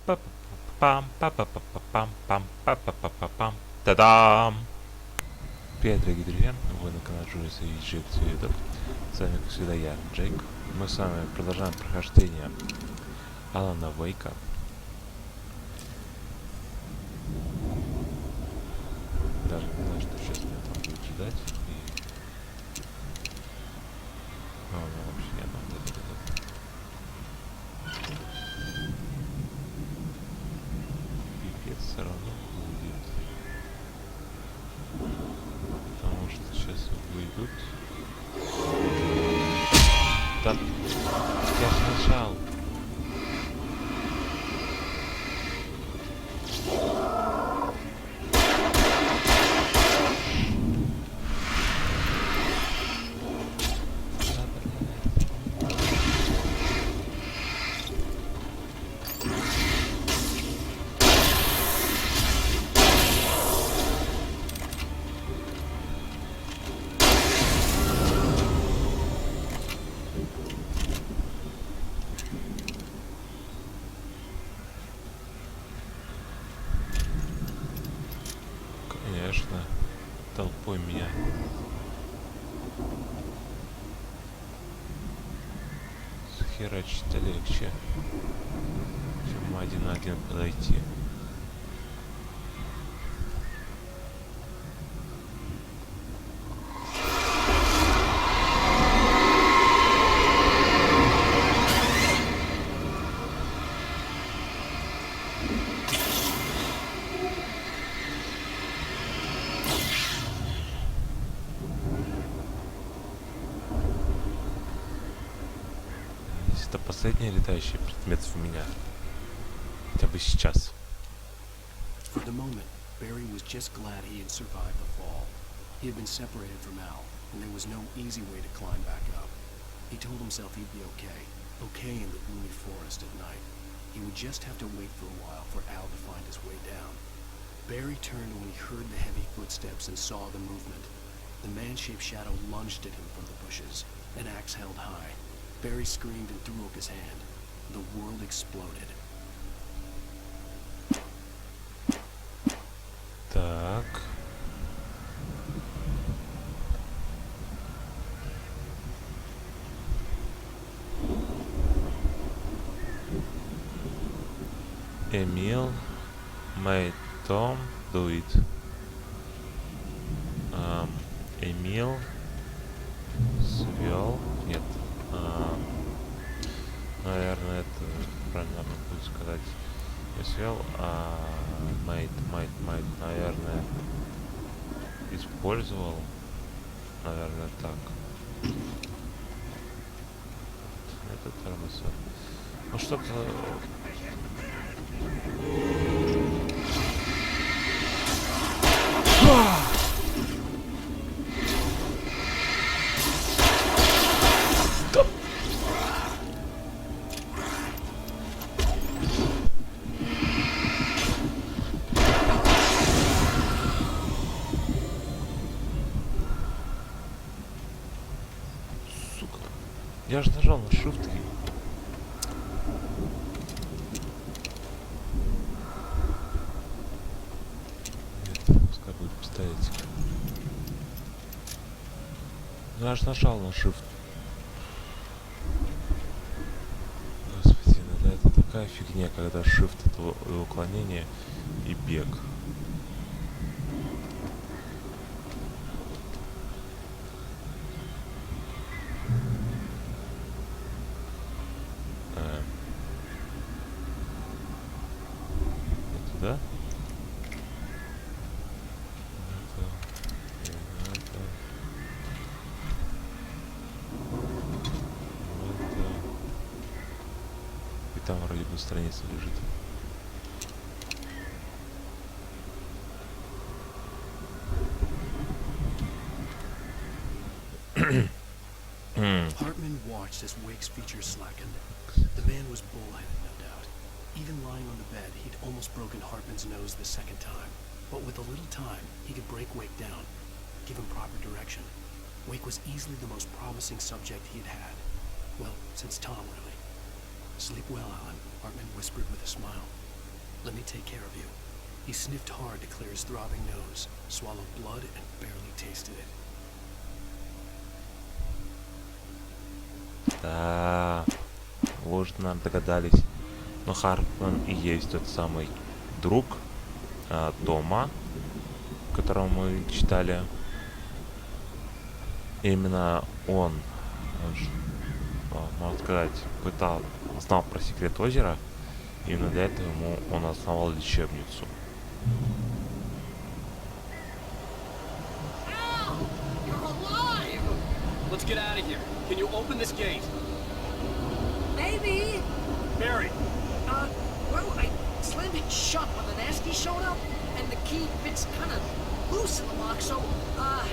Пам па па па па пам пам па па па па пам. Та-дам! Привет, дорогие друзья! Вы на канале Журналиста Эпизод. С вами, как всегда, я, Джейк. Мы с вами продолжаем прохождение Алана Вейка. Даже не знаю, что сейчас меня там будет ждать. Ну, вообще нет, пипец все равно будет. Потому что сейчас выйдут. Да, я же нажал. Конечно, толпой меня. Херачить-то легче, чем один на один подойти. Это последний летающий предмет в меня. Хотя бы сейчас. For the moment, Barry was just glad he had survived the fall. He had been separated from Al, and there was no easy way to climb back up. He told himself he'd be okay. Okay in the gloomy forest at night. He would just have to wait for a while for Al to find his way down. Barry turned when he heard the heavy footsteps and saw the movement. The man-shaped shadow lunged at him from the bushes, an axe held high. Barry screamed and threw up his hand. The world exploded. Так. Эмил, Мэй, Том, Дует. Эмил свел. Нет. Наверное, это правильно будет сказать. Не свел, а Майт, наверное, использовал. Наверное, так. Это тормоза. Ну что-то. Я же нажал на Shift. Нет, пускай будет пистолетик. Я же нажал на Shift. Господи, ну да, это такая фигня, когда Shift это уклонение и бег. Да? И там вроде бы страница лежит. Hartman watched as Wake's features slackened. The man was bullheaded, no doubt. Even lying on the bed, he'd almost broken Hartman's nose the second time. But with a little time, he could break Wake down, give him proper direction. Wake was easily the most promising subject he'd had. Well, since Tom, really. Sleep well, Alan, Hartman whispered with a smile. to take care of you. He sniffed hard to clear his throbbing nose, swallowed blood, and barely tasted it. Да, вы уже, наверное, догадались. Но Харпман и есть тот самый друг Тома, которого мы читали. Именно он можно сказать, знал про секрет озера. Именно для этого он основал лечебницу. Let's get out of here. Can you open this gate? Maybe. Barry! Well, I slammed it shut when the nasty showed up, and the key fits kind of loose in the lock, so, Barry!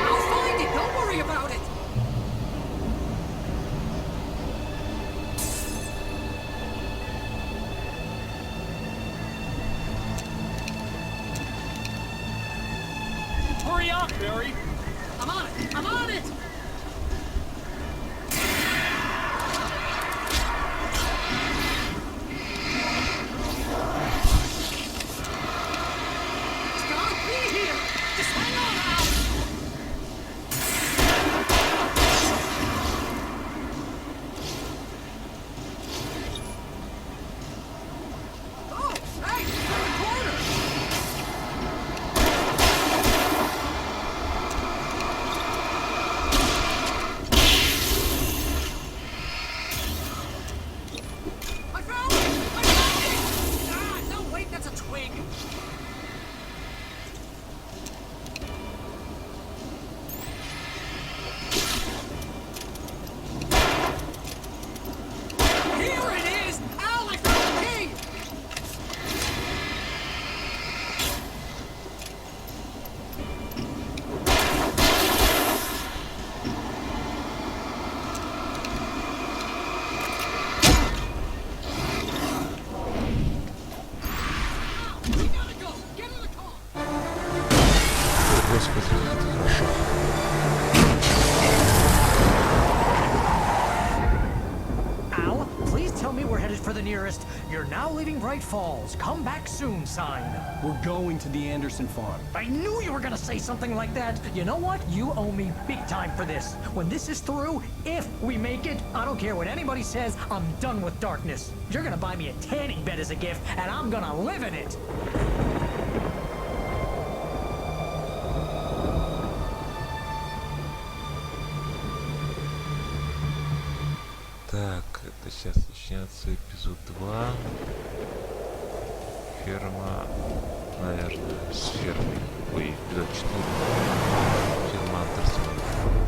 I'll find it, don't worry about it! Hurry up, Barry! I'm on it! I'm on it! It's gonna be here! Just hang on now! Oh, hey, you're in the corner! I found it! I found it! Ah, no, wait, that's a twig. Here it is! Al, I found the key! Al, we gotta go! Get in the car! Господи, как это хорошо. Al, please tell me we're headed for the nearest "You're now leaving Bright Falls. Come back soon" sign. We're going to the Anderson farm. I knew you were gonna say something like that. You know what? You owe me big time for this. When this is through, if we make it, I don't care what anybody says, I'm done with darkness. You're gonna buy me a tanning bed as a gift, and I'm gonna live in it. Так, это сейчас начнется эпизод 2. Ферма, наверное, с фермой. Ой, эпизод 4. Ферма Андерсона.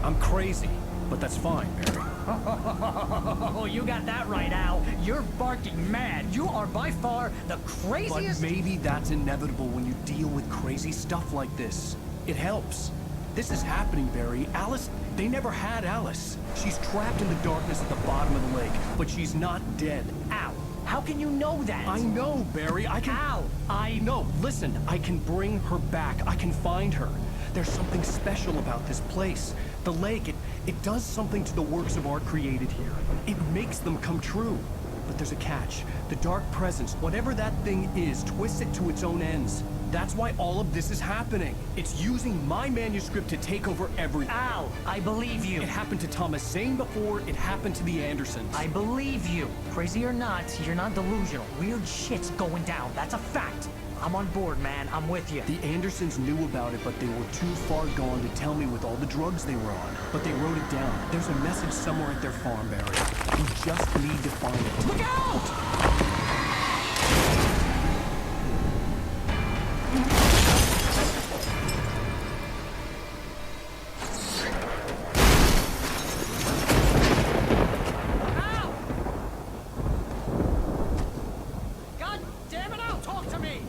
I'm crazy, but that's fine, Barry. Oh, you got that right, Al. You're barking mad. You are by far the But craziest. maybe that's inevitable when you deal with crazy stuff like this. It helps. This is happening, Barry. Alice, they never had Alice. She's trapped in the darkness at the bottom of the lake, but she's not dead. Al, how can you know that? I know, Barry. I can... Al, No, listen. I can bring her back. I can find her. There's something special about this place. The lake, it does something to the works of art created here. It makes them come true. But there's a catch. The dark presence, whatever that thing is, twists it to its own ends. That's why all of this is happening. It's using my manuscript to take over everything. Al, I believe you. It happened to Thomas Zane before, it happened to the Andersons. I believe you. Crazy or not, you're not delusional. Weird shit's going down. That's a fact. I'm on board, man. I'm with you. The Andersons knew about it, but they were too far gone to tell me with all the drugs they were on. But they wrote it down. There's a message somewhere at their farm, Barry. We just need to find it. Look out! Al! God damn it, Al, talk to me!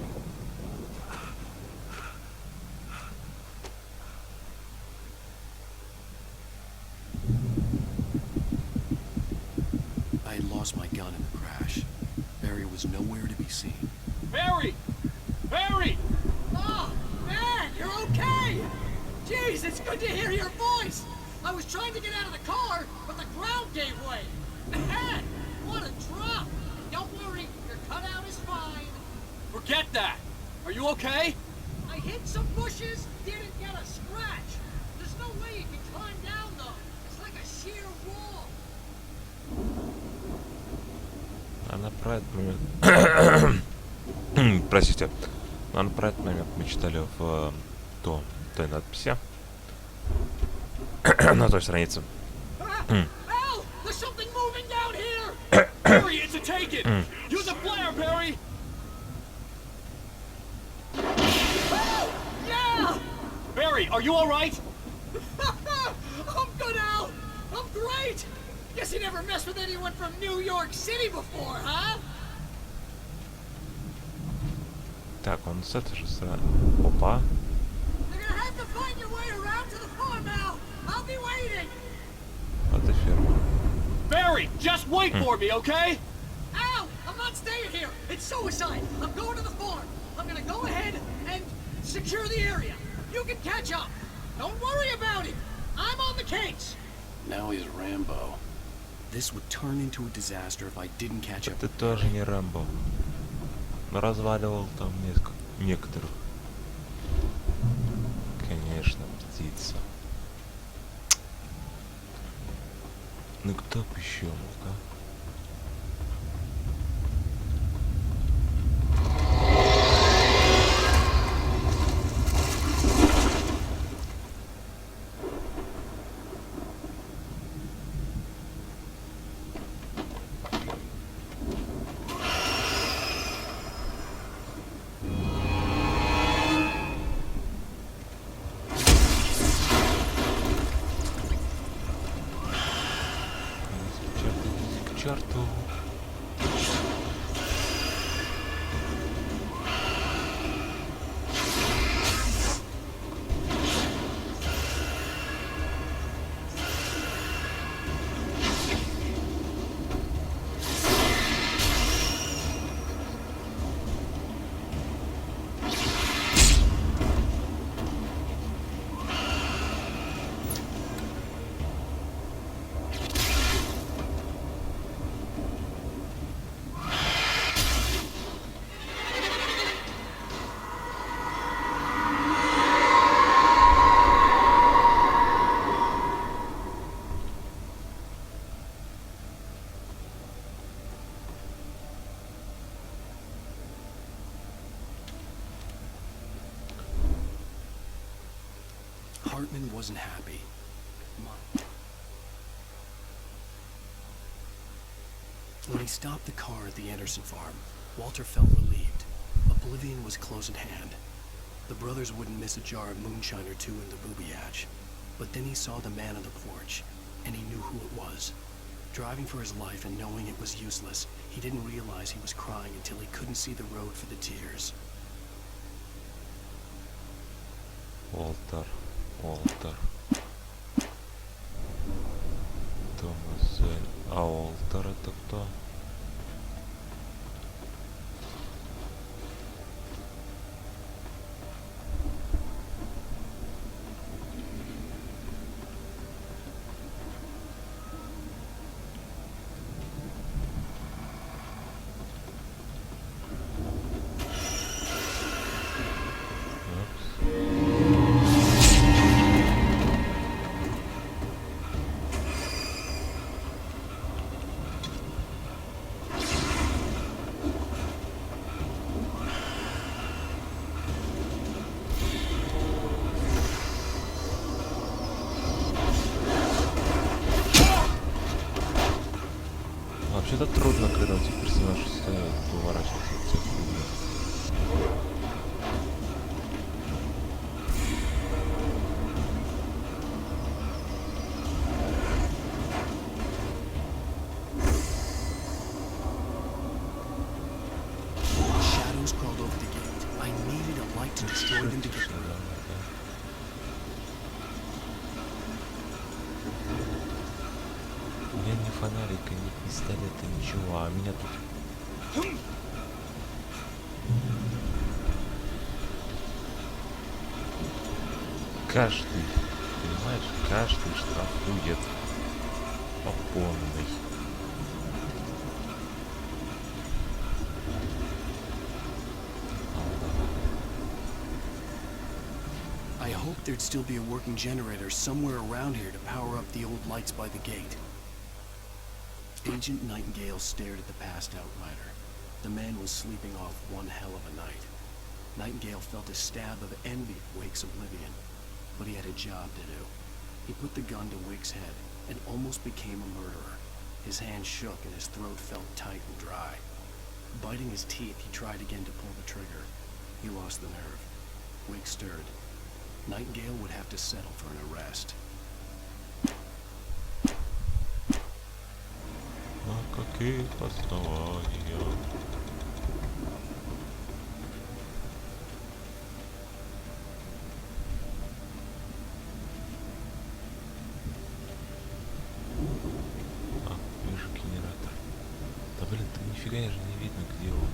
I had lost my gun in the crash. Barry was nowhere to be seen. Barry! Barry! Oh, man, you're okay! Jeez, it's good to hear your voice! I was trying to get out of the car, but the ground gave way! Man, Forget that. Are you okay? I hit some bushes, didn't get a scratch. There's no way you can climb down, though. It's like a sheer wall. Она про этот момент... Простите. Но про этот момент мы читали в той надписи. На той странице. Al, there's something moving down here. Barry, it's a take-it. Use a flare, Barry. Oh, yeah. Barry, are you all right? I'm good, Al. I'm great. Guess you never messed with anyone from New York City before, huh? Так, он с этой же стороны. Опа. You're gonna have to find your way around to the farm, Al. I'll be waiting. Вот и ферма. Barry, just wait for me, okay? Al, I'm not staying here. It's suicide. I'm going to the farm. I'm gonna go ahead and secure the area. You can catch up. Don't worry about it. I'm on the case. Now he's Rambo. This would turn into a disaster if I didn't catch up. Ты тоже не Рэмбо. Но разваливал там некоторых. Конечно, птица. Ну кто б еще мог, а? К черту. Hartman wasn't happy. When he stopped the car at the Anderson farm, Walter felt relieved. Oblivion was close at hand. The brothers wouldn't miss a jar of moonshine or two in the booby hatch. But then he saw the man on the porch, and he knew who it was. Driving for his life and knowing it was useless, he didn't realize he was crying until he couldn't see the road for the tears. Уолтер. Томас Зель. А Уолтер это кто? Вообще-то трудно, когда у тебя персонаж стоит выворачиваться от всех фигур. Shadows crawled over the gate. I needed a light to destroy them to get through. У меня ни фонарика, ни пистолета, ничего, а меня тут... Каждый, понимаешь, каждый штрафует по полной. hoped there'd still be a working generator somewhere around here to power up the old lights by the gate. Agent Nightingale stared at the passed out rider. The man was sleeping off one hell of a night. Nightingale felt a stab of envy at Wake's oblivion, but he had a job to do. He put the gun to Wake's head and almost became a murderer. His hand shook and his throat felt tight and dry. Biting his teeth, he tried again to pull the trigger. He lost the nerve. Wake stirred. Nightingale would have to settle for an arrest. На каких основаниях? А, вижу генератор. Да блин, ты нифига же не видно, где он.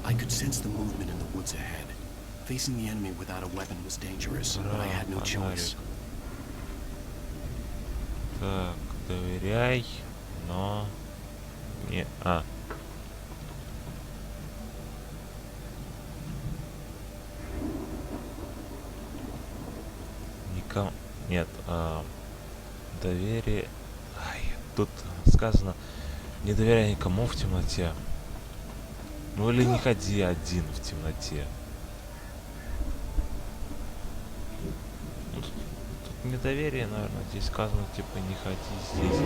I could sense the movement in the woods ahead. Facing the enemy without a weapon was dangerous, but I had no choice. Так, доверяй, но не... Никому... Нет, доверие... Ай, тут сказано, не доверяй никому в темноте. Ну или не ходи один в темноте. Ну, тут недоверие, наверное, здесь сказано, типа, не ходи здесь.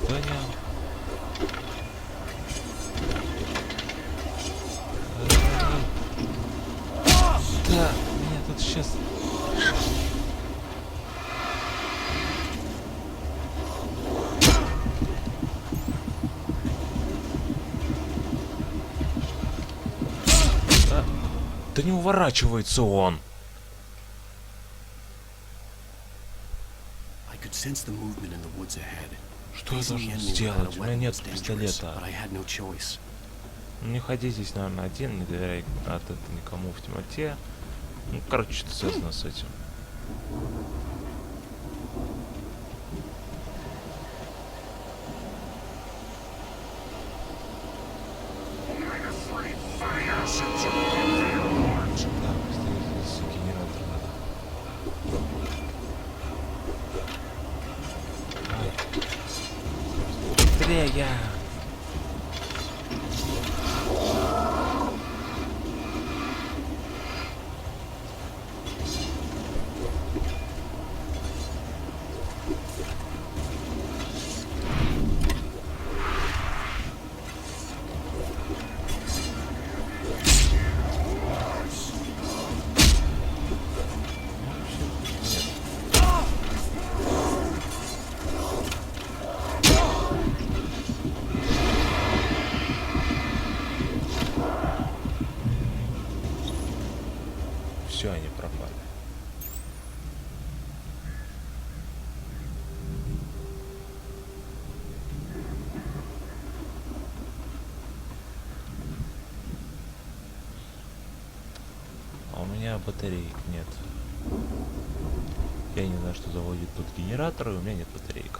Свидания. Да, меня тут сейчас... Да не уворачивается он. Что я должен сделать? У меня нет пистолета. Не ходи здесь, наверное, один, не доверяй от этого никому в темноте. Ну, короче, что-то связано с этим. Я. Все, они пропали. А у меня батареек нет. Я не знаю, что заводит тут генератор, и у меня нет батареек.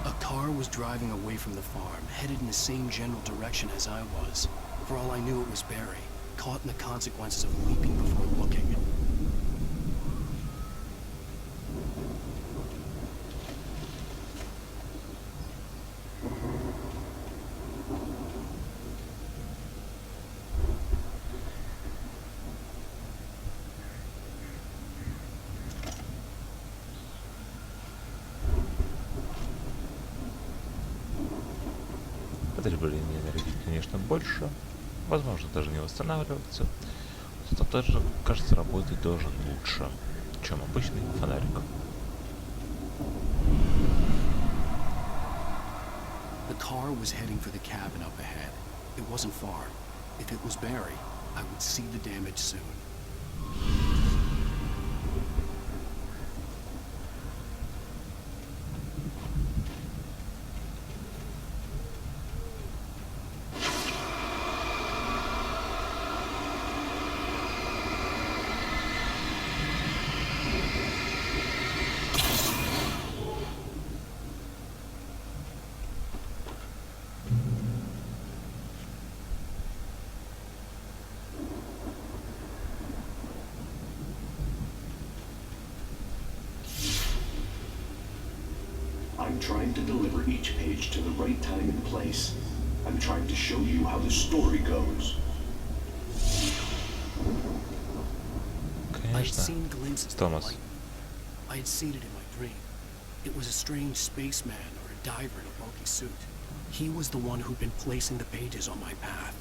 A car was driving away from the farm, headed in the same general direction as I was. For all I knew, it was Barry, caught in the consequences of leaping before looking. потребление энергии, конечно, больше. Возможно, даже не восстанавливаться. Зато тоже, кажется, работать должен лучше, чем обычный фонарик. The car was heading for the cabin up ahead. It wasn't far. If it was Barry, I would see the damage soon. I'm trying to deliver each page to the right time and place. I'm trying to show you how the story goes. I'd Конечно. seen glimpses of Thomas. light. I had seen it in my dream. It was a strange spaceman or a diver in a bulky suit. He was the one who'd been placing the pages on my path.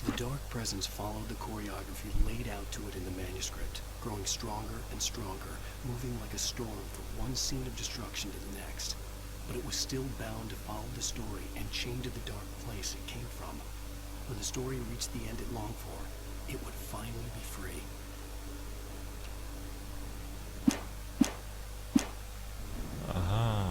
The dark presence followed the choreography laid out to it in the manuscript, growing stronger and stronger, moving like a storm from one scene of destruction to the next. But it was still bound to follow the story and chained to the dark place it came from. When the story reached the end it longed for, it would finally be free. Ага.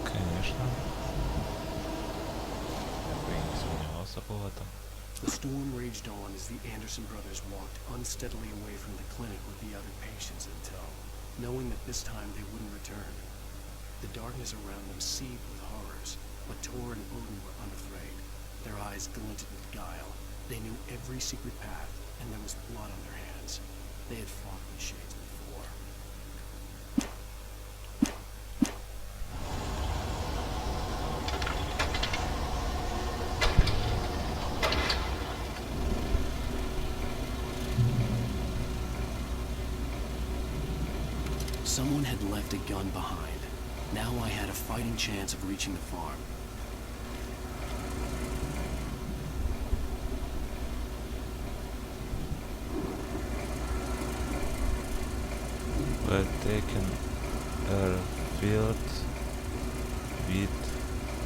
Конечно. Я бы и не сомневался бы в этом. The storm raged on as the Anderson brothers walked unsteadily away from the clinic with the other patients in tow, knowing that this time they wouldn't return. The darkness around them seethed with horrors, but Tor and Odin were unafraid. Their eyes glinted with guile. They knew every secret path, and there was blood on their hands. They had fought these shades before. Someone had left a gun behind. Now I had a fighting chance of reaching the farm. But taken filled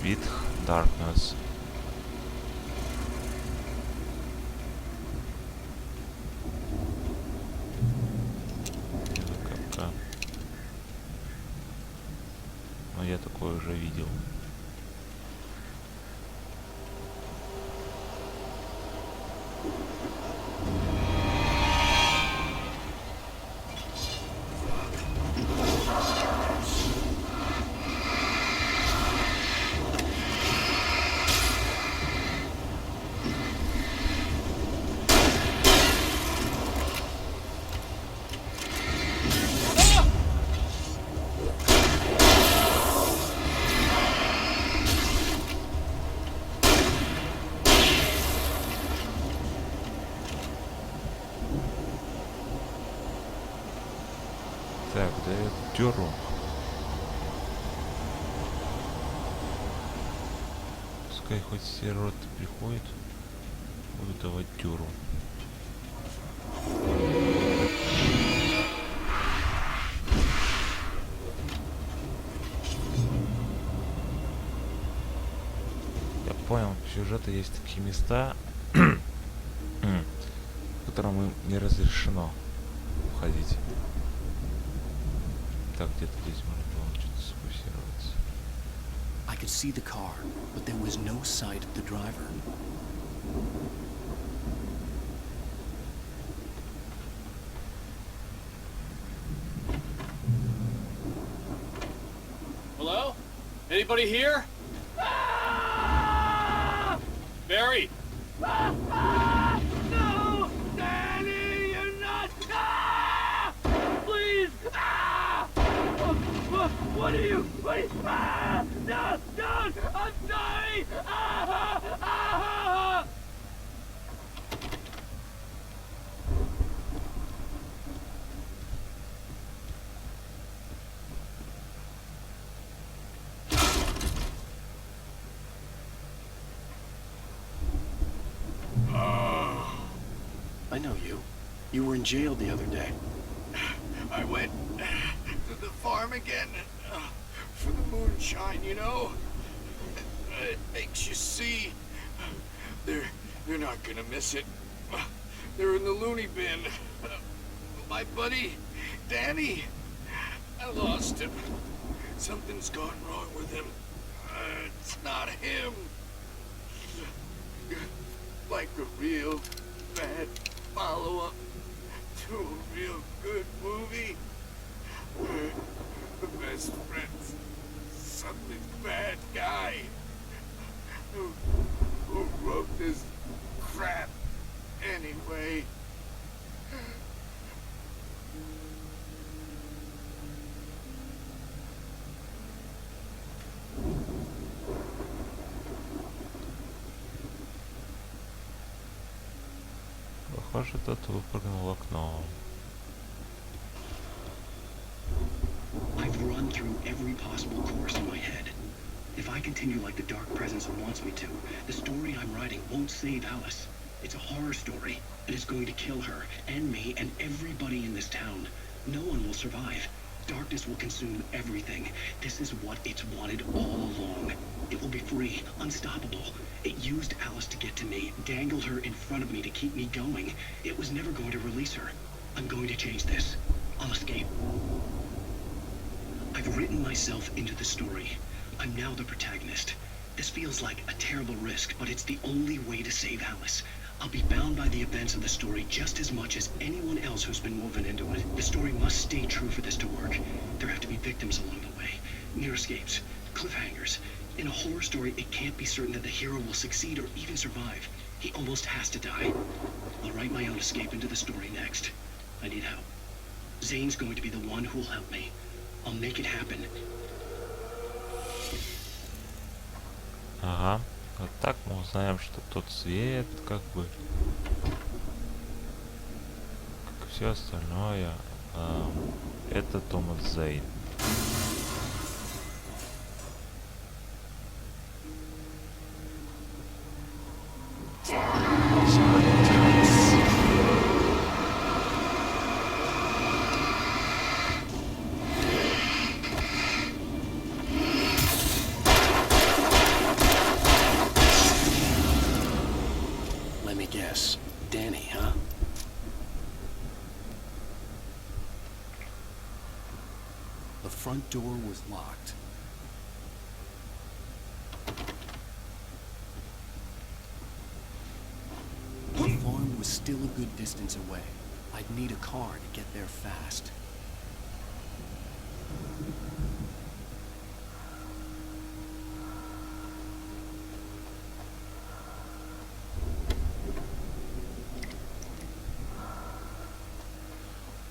with darkness. Как-то. Но я такое уже видел. Так, да я дёру. Пускай хоть все роты приходят, буду давать дёру. Я понял, в сюжете есть такие места, в которые им не разрешено входить. Так, где-то здесь можно было что-то сфокусироваться. I could see the car, but there was no sight of the driver. Hello? Any Anybody here? Barry! No! Danny, you're not... Ah! Please! Ah! What are you... What? Ah! No! Don't! I'm sorry! Ah! Ah! I know you. You were in jail the other day. I went to the farm again for the moonshine, you know? It makes you see. They're not gonna miss it. They're in the loony bin. My buddy, Danny, I lost him. Something's gone wrong with him. It's not him. Like a real bad follow-up to a real good movie. The best friend's some bad guy who wrote this crap anyway. Похоже, тот выпрыгнул в окно. I've run through every possible course in my head. If I continue like the Dark Presence wants me to, the story I'm writing won't save Alice. It's a horror story, and it's going to kill her, and me, and everybody in this town. No one will survive. Darkness will consume everything. This is what it's wanted all along. It will be free, unstoppable. It used Alice to get to me, dangled her in front of me to keep me going. It was never going to release her. I'm going to change this. I'll escape. I've written myself into the story. I'm now the protagonist. This feels like a terrible risk, but it's the only way to save Alice. I'll be bound by the events of the story just as much as anyone else who's been woven into it. The story must stay true for this to work. There have to be victims along the way. Near escapes. Cliffhangers. In a horror story, it can't be certain that the hero will succeed or even survive. He almost has to die. I'll write my own escape into the story next. I need help. Zane's going to be the one who'll help me. I'll make it happen. Ага. Вот так мы узнаем, что тот свет, как бы, как и все остальное, это Томас Зейн. Let me guess. Danny, huh? The front door was locked. The farm was still a good distance away. I'd need a car to get there fast.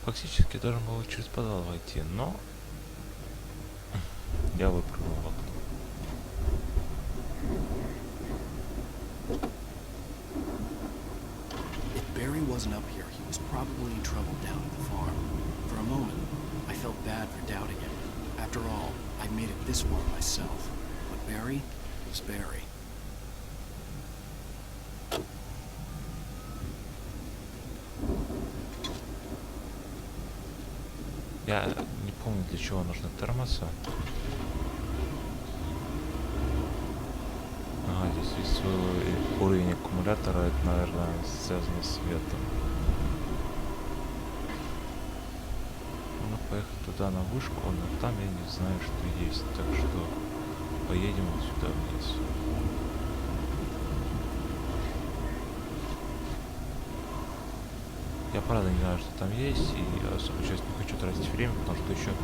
Фактически должен был через подвал войти, но я выпрыгнул в окно. If Barry wasn't up here, he was probably in trouble down at the farm. For a moment, I felt bad for doubting him. After all, I made it this far myself. But Barry was Barry. Я не помню, для чего нужны термосы. Ага, здесь весь свой уровень аккумулятора, это, наверное, связано с светом. Надо поехать туда на вышку, но там я не знаю, что есть, так что поедем вот сюда вниз. Я правда не знаю, что там есть, и особо сейчас не хочу тратить время, потому что еще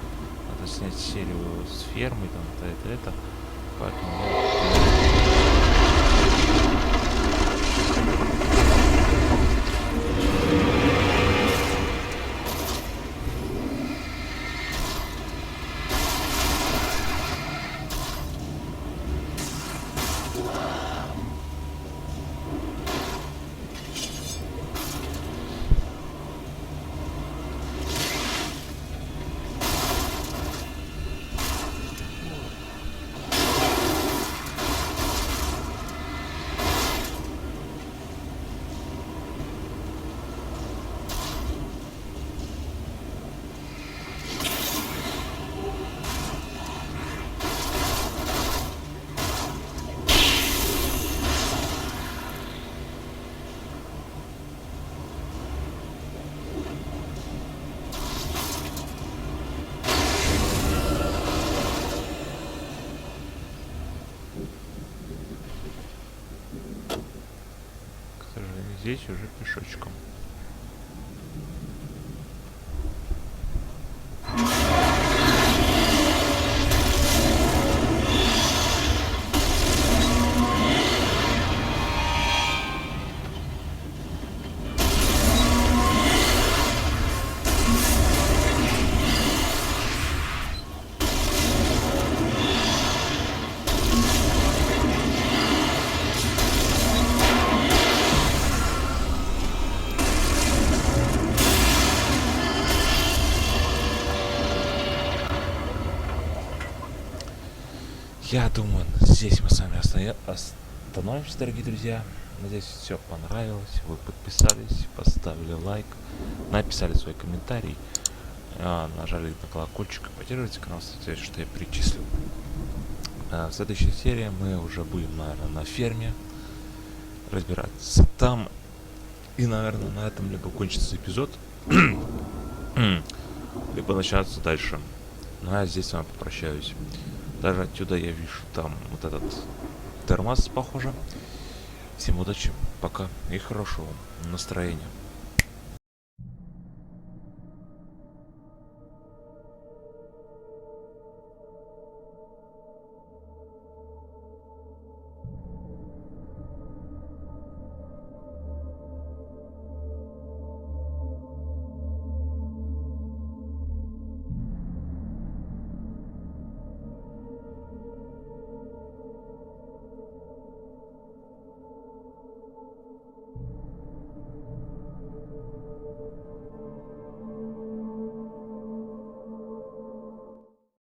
надо снять серию с фермой, там, это. Поэтому здесь уже пешочком. Я думаю, здесь мы с вами остановимся, дорогие друзья. Надеюсь, все понравилось. Вы подписались, поставили лайк, написали свой комментарий, нажали на колокольчик, поддерживайте канал, соответственно, что я перечислил. В следующей серии мы уже будем, наверное, на ферме разбираться там. И, наверное, на этом либо кончится эпизод, либо начаться дальше. Ну а я здесь с вами попрощаюсь. Даже отсюда я вижу там вот этот термос, похоже. Всем удачи, пока и хорошего настроения.